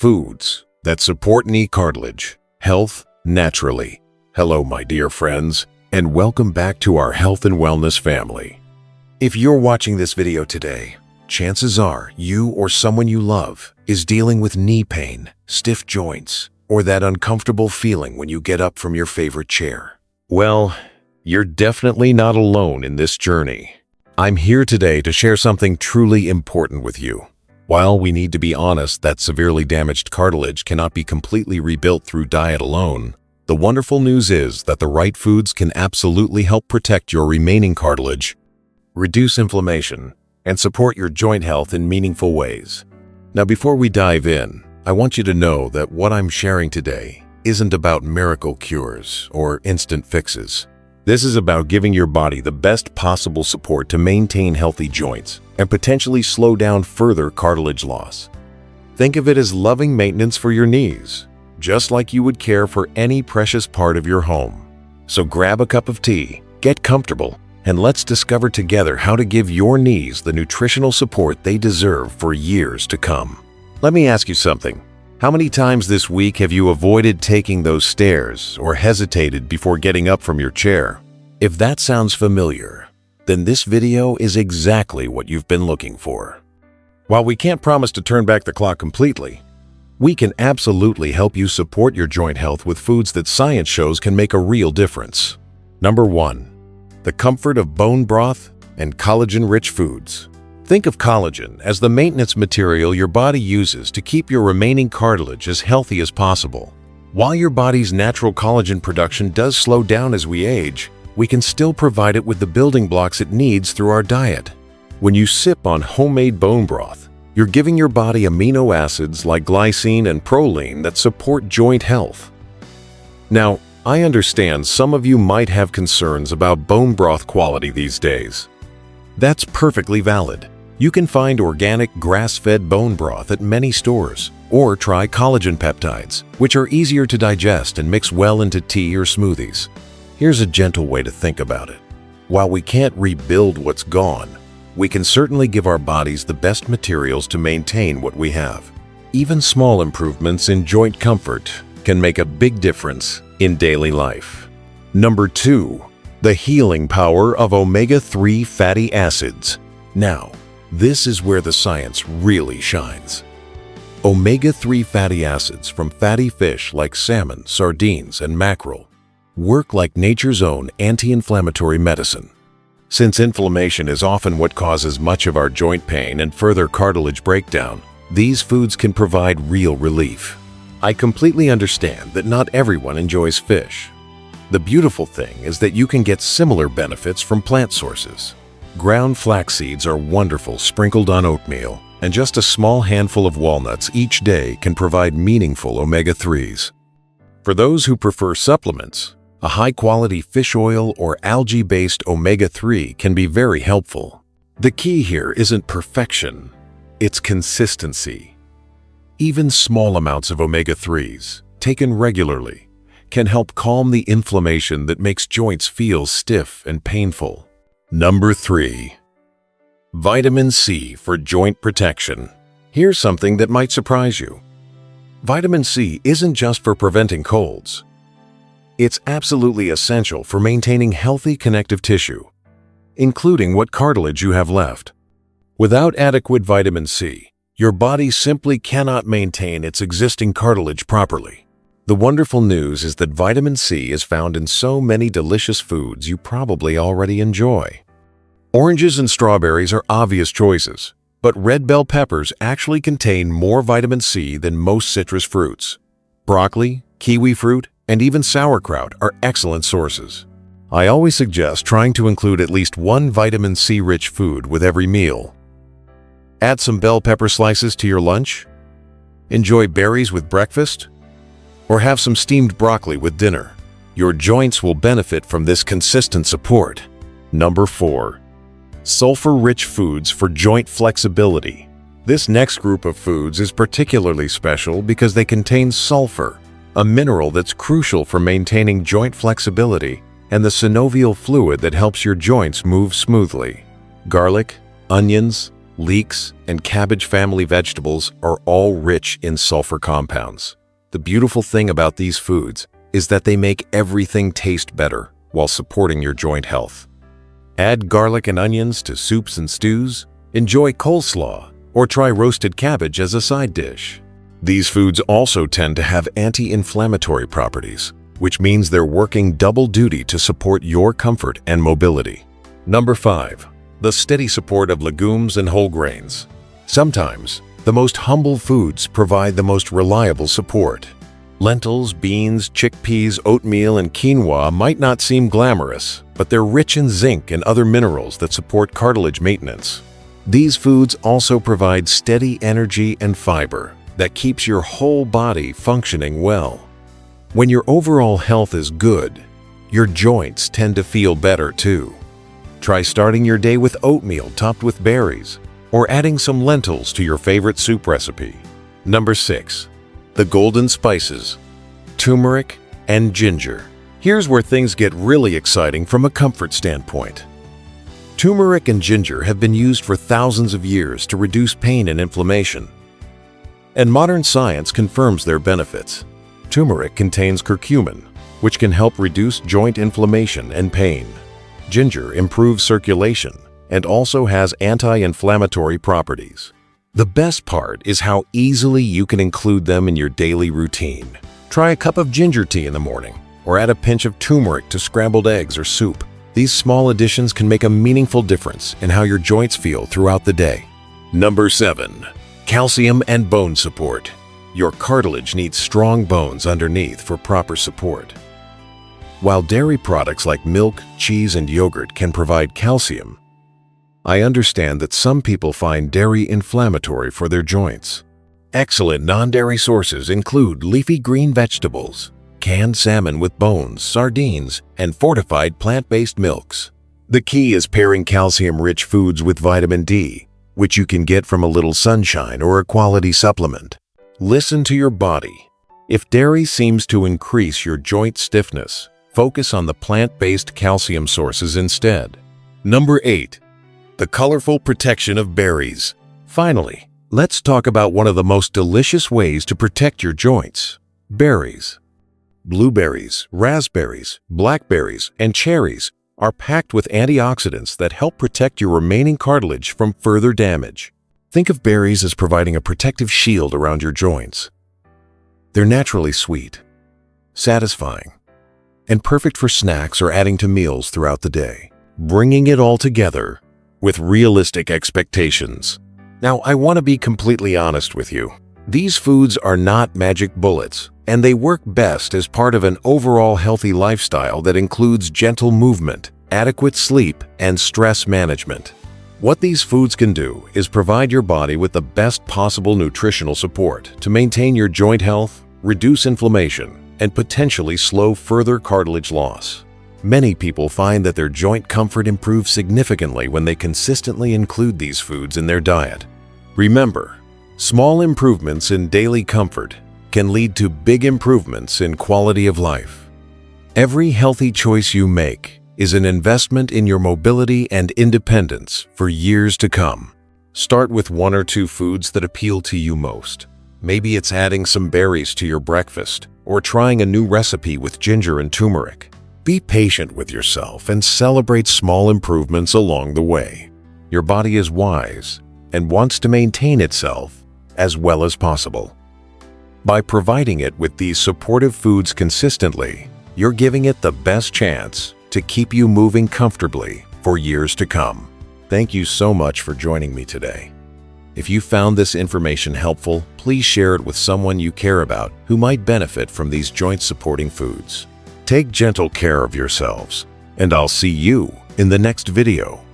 Foods that support knee cartilage, health naturally. Hello, my dear friends, and welcome back to our health and wellness family. If you're watching this video today, chances are you or someone you love is dealing with knee pain, stiff joints, or that uncomfortable feeling when you get up from your favorite chair. Well, you're definitely not alone in this journey. I'm here today to share something truly important with you. While we need to be honest that severely damaged cartilage cannot be completely rebuilt through diet alone, the wonderful news is that the right foods can absolutely help protect your remaining cartilage, reduce inflammation, and support your joint health in meaningful ways. Now, before we dive in, I want you to know that what I'm sharing today isn't about miracle cures or instant fixes. This is about giving your body the best possible support to maintain healthy joints and potentially slow down further cartilage loss. Think of it as loving maintenance for your knees, just like you would care for any precious part of your home. So grab a cup of tea, get comfortable, and let's discover together how to give your knees the nutritional support they deserve for years to come. Let me ask you something. How many times this week have you avoided taking those stairs or hesitated before getting up from your chair? If that sounds familiar, then this video is exactly what you've been looking for. While we can't promise to turn back the clock completely, we can absolutely help you support your joint health with foods that science shows can make a real difference. Number 1. The comfort of bone broth and collagen-rich foods. Think of collagen as the maintenance material your body uses to keep your remaining cartilage as healthy as possible. While your body's natural collagen production does slow down as we age, we can still provide it with the building blocks it needs through our diet. When you sip on homemade bone broth, you're giving your body amino acids like glycine and proline that support joint health. Now, I understand some of you might have concerns about bone broth quality these days. That's perfectly valid. You can find organic grass-fed bone broth at many stores, or try collagen peptides, which are easier to digest and mix well into tea or smoothies. Here's a gentle way to think about it. While we can't rebuild what's gone, we can certainly give our bodies the best materials to maintain what we have. Even small improvements in joint comfort can make a big difference in daily life. Number 2. The healing power of omega-3 fatty acids. Now, this is where the science really shines. Omega-3 fatty acids from fatty fish like salmon, sardines, and mackerel work like nature's own anti-inflammatory medicine. Since inflammation is often what causes much of our joint pain and further cartilage breakdown, these foods can provide real relief. I completely understand that not everyone enjoys fish. The beautiful thing is that you can get similar benefits from plant sources. Ground flax seeds are wonderful sprinkled on oatmeal, and just a small handful of walnuts each day can provide meaningful omega-3s. For those who prefer supplements, a high-quality fish oil or algae-based omega-3 can be very helpful. The key here isn't perfection, it's consistency. Even small amounts of omega-3s, taken regularly, can help calm the inflammation that makes joints feel stiff and painful. Number 3. Vitamin C for joint protection. Here's something that might surprise you. Vitamin C isn't just for preventing colds. It's absolutely essential for maintaining healthy connective tissue, including what cartilage you have left. Without adequate vitamin C, your body simply cannot maintain its existing cartilage properly. The wonderful news is that vitamin C is found in so many delicious foods you probably already enjoy. Oranges and strawberries are obvious choices, but red bell peppers actually contain more vitamin C than most citrus fruits. Broccoli, kiwi fruit, and even sauerkraut are excellent sources. I always suggest trying to include at least one vitamin C-rich food with every meal. Add some bell pepper slices to your lunch, enjoy berries with breakfast, or have some steamed broccoli with dinner. Your joints will benefit from this consistent support. Number 4. Sulfur-rich foods for joint flexibility. This next group of foods is particularly special because they contain sulfur, a mineral that's crucial for maintaining joint flexibility and the synovial fluid that helps your joints move smoothly. Garlic, onions, leeks, and cabbage family vegetables are all rich in sulfur compounds. The beautiful thing about these foods is that they make everything taste better while supporting your joint health. Add garlic and onions to soups and stews, enjoy coleslaw, or try roasted cabbage as a side dish. These foods also tend to have anti-inflammatory properties, which means they're working double duty to support your comfort and mobility. Number 5. The steady support of legumes and whole grains. Sometimes, the most humble foods provide the most reliable support. Lentils, beans, chickpeas, oatmeal, and quinoa might not seem glamorous, but they're rich in zinc and other minerals that support cartilage maintenance. These foods also provide steady energy and fiber that keeps your whole body functioning well. When your overall health is good, your joints tend to feel better too. Try starting your day with oatmeal topped with berries, or adding some lentils to your favorite soup recipe. Number 6. The golden spices, turmeric and ginger. Here's where things get really exciting from a comfort standpoint. Turmeric and ginger have been used for thousands of years to reduce pain and inflammation, and modern science confirms their benefits. Turmeric contains curcumin, which can help reduce joint inflammation and pain. Ginger improves circulation and also has anti-inflammatory properties. The best part is how easily you can include them in your daily routine. Try a cup of ginger tea in the morning, or add a pinch of turmeric to scrambled eggs or soup. These small additions can make a meaningful difference in how your joints feel throughout the day. Number 7. Calcium and bone support. Your cartilage needs strong bones underneath for proper support. While dairy products like milk, cheese, and yogurt can provide calcium, I understand that some people find dairy inflammatory for their joints. Excellent non-dairy sources include leafy green vegetables, canned salmon with bones, sardines, and fortified plant-based milks. The key is pairing calcium-rich foods with vitamin D, which you can get from a little sunshine or a quality supplement. Listen to your body. If dairy seems to increase your joint stiffness, focus on the plant-based calcium sources instead. Number 8. The colorful protection of berries. Finally, let's talk about one of the most delicious ways to protect your joints: berries. Blueberries, raspberries, blackberries, and cherries are packed with antioxidants that help protect your remaining cartilage from further damage. Think of berries as providing a protective shield around your joints. They're naturally sweet, satisfying, and perfect for snacks or adding to meals throughout the day, bringing it all together with realistic expectations. Now, I want to be completely honest with you. These foods are not magic bullets, and they work best as part of an overall healthy lifestyle that includes gentle movement, adequate sleep, and stress management. What these foods can do is provide your body with the best possible nutritional support to maintain your joint health, reduce inflammation, and potentially slow further cartilage loss. Many people find that their joint comfort improves significantly when they consistently include these foods in their diet. Remember, small improvements in daily comfort can lead to big improvements in quality of life. Every healthy choice you make is an investment in your mobility and independence for years to come. Start with 1 or 2 foods that appeal to you most. Maybe it's adding some berries to your breakfast or trying a new recipe with ginger and turmeric. Be patient with yourself and celebrate small improvements along the way. Your body is wise and wants to maintain itself as well as possible. By providing it with these supportive foods consistently, you're giving it the best chance to keep you moving comfortably for years to come. Thank you so much for joining me today. If you found this information helpful, please share it with someone you care about who might benefit from these joint-supporting foods. Take gentle care of yourselves, and I'll see you in the next video.